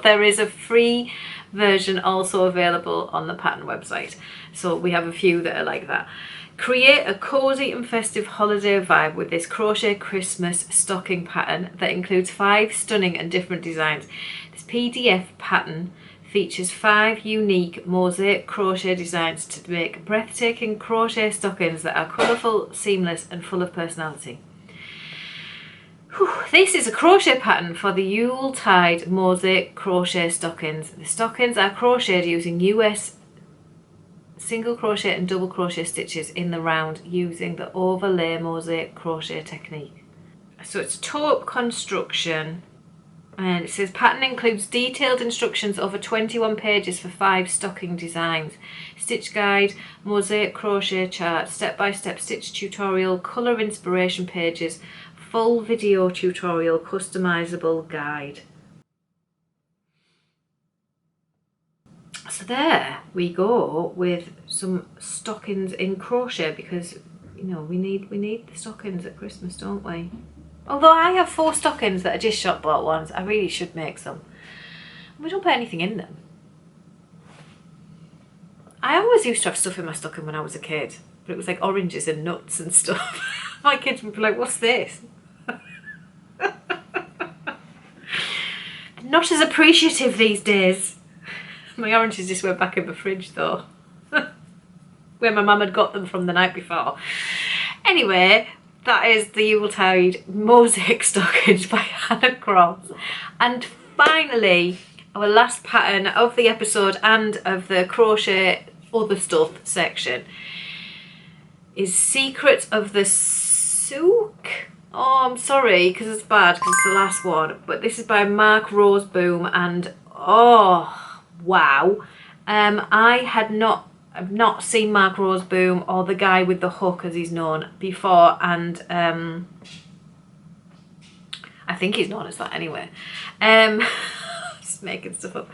there is a free version also available on the pattern website, so we have a few that are like that. Create a cozy and festive holiday vibe with this crochet Christmas stocking pattern that includes 5 stunning and different designs. This PDF pattern features 5 unique mosaic crochet designs to make breathtaking crochet stockings that are colourful, seamless and full of personality. This is a crochet pattern for the Yuletide mosaic crochet stockings. The stockings are crocheted using US single crochet and double crochet stitches in the round using the overlay mosaic crochet technique. So it's toe-up construction, and it says pattern includes detailed instructions over 21 pages for 5 stocking designs, stitch guide, mosaic crochet chart, step-by-step stitch tutorial, colour inspiration pages, full video tutorial, customizable guide. So there we go with some stockings in crochet, because you know we need the stockings at Christmas, don't we? Although I have 4 stockings that are just shop bought ones, I really should make some. We don't put anything in them. I always used to have stuff in my stocking when I was a kid, but it was like oranges and nuts and stuff. My kids would be like, what's this? Not as appreciative these days. My oranges just went back in the fridge though, where my mum had got them from the night before. Anyway, that is the Yuletide mosaic stockings by Hannah Cross. And finally, our last pattern of the episode and of the crochet other stuff section is Secrets of the Souk. Oh, I'm sorry, because it's bad, because it's the last one. But this is by Mark Roseboom, and oh, wow. I've not seen Mark Roseboom, or the guy with the hook as he's known, before, and I think he's known as that anyway. Just making stuff up.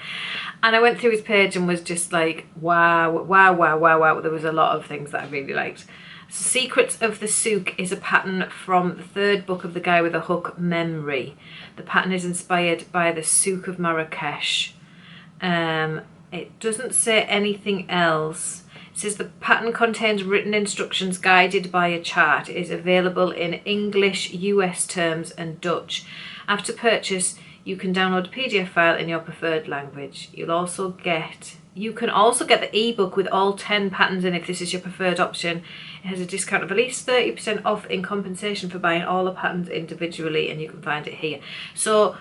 And I went through his page and was just like, wow, wow, wow, wow, wow. There was a lot of things that I really liked. So Secrets of the Souk is a pattern from the third book of The Guy with a Hook, Memory. The pattern is inspired by the Souk of Marrakesh. It doesn't say anything else. It says the pattern contains written instructions guided by a chart. It is available in English, US terms and Dutch. After purchase, you can download a PDF file in your preferred language. You can also get the ebook with all 10 patterns in if this is your preferred option. It has a discount of at least 30% off in compensation for buying all the patterns individually, and you can find it here. So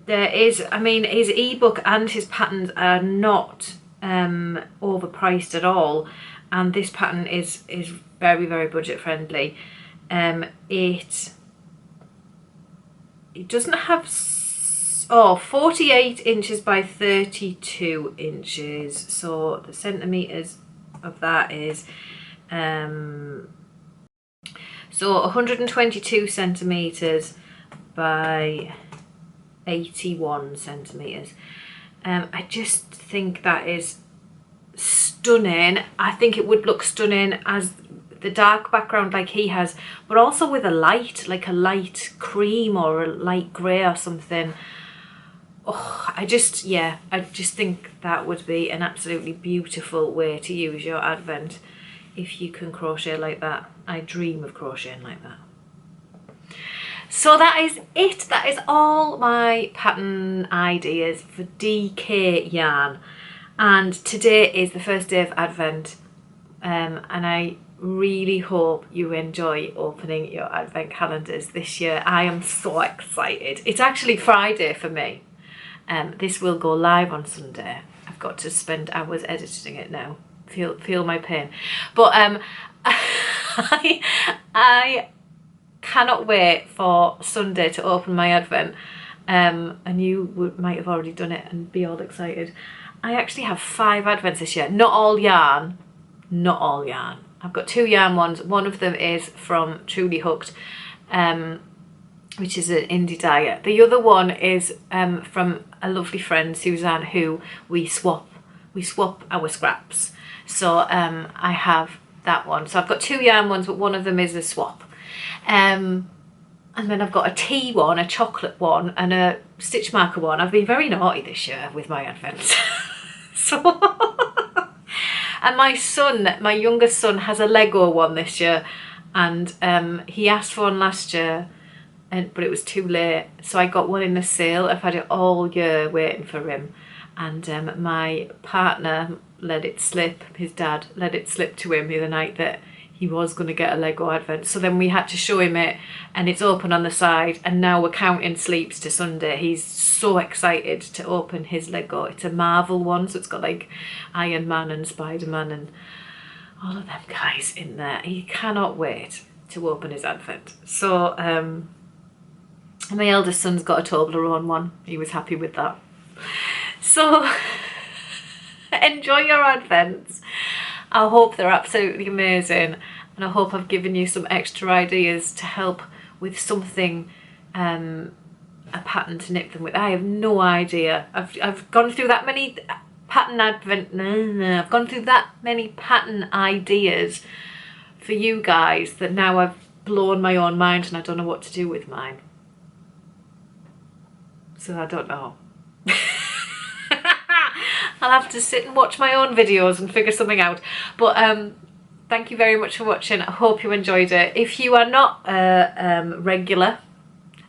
there is, I mean, his ebook and his patterns are not overpriced at all, and this pattern is very, very budget friendly. It doesn't have 48 inches by 32 inches, so the centimeters of that is so 122 centimeters by 81 centimeters. I just think that is stunning. I think it would look stunning as the dark background like he has, but also with a light, like a light cream or a light grey or something. Oh, I just think that would be an absolutely beautiful way to use your Advent if you can crochet like that. I dream of crocheting like that. So that is it. That is all my pattern ideas for DK yarn. And today is the first day of Advent, and I really hope you enjoy opening your Advent calendars this year. I am so excited. It's actually Friday for me. This will go live on Sunday. I've got to spend hours editing it now. Feel my pain. But I cannot wait for Sunday to open my Advent. And you might have already done it and be all excited. I actually have 5 Advents this year. Not all yarn. Not all yarn. I've got 2 yarn ones. One of them is from Truly Hooked, which is an indie dyer. The other one is from a lovely friend, Suzanne, who we swap our scraps. So I have that one. So I've got 2 yarn ones, but one of them is a swap. And then I've got a tea one, a chocolate one, and a stitch marker one. I've been very naughty this year with my Advents. So and my youngest son has a Lego one this year, and he asked for one last year, but it was too late, so I got one in the sale. I've had it all year waiting for him, and my partner let it slip, his dad let it slip to him the other night that he was going to get a Lego Advent. So then we had to show him it, and it's open on the side, and now we're counting sleeps to Sunday. He's so excited to open his Lego. It's a Marvel one, so it's got like Iron Man and Spider-Man and all of them guys in there. He cannot wait to open his Advent. So my eldest son's got a Toblerone one. He was happy with that. So enjoy your Advents. I hope they're absolutely amazing, and I hope I've given you some extra ideas to help with something, a pattern to knit them with. I have no idea. I've gone through that many pattern I've gone through that many pattern ideas for you guys that now I've blown my own mind and I don't know what to do with mine. So I don't know. I'll have to sit and watch my own videos and figure something out. But thank you very much for watching. I hope you enjoyed it. If you are not regular,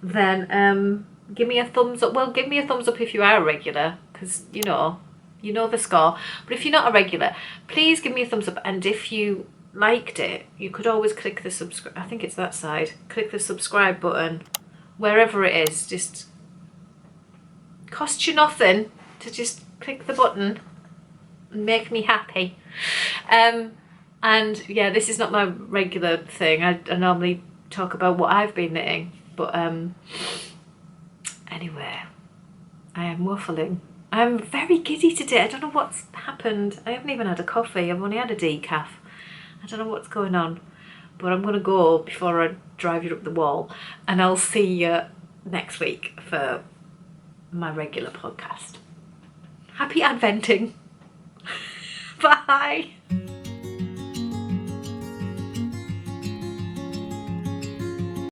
then give me a thumbs up. Well, give me a thumbs up if you are a regular, because you know the score. But if you're not a regular, please give me a thumbs up. And if you liked it, you could always click the subscribe. I think it's that side. Click the subscribe button wherever it is. Just costs you nothing. to just click the button and make me happy. And yeah, this is not my regular thing. I normally talk about what I've been knitting, but anyway, I am waffling. I'm very giddy today. I don't know what's happened. I haven't even had a coffee. I've only had a decaf. I don't know what's going on, but I'm gonna go before I drive you up the wall, and I'll see you next week for my regular podcast. Happy adventing. Bye.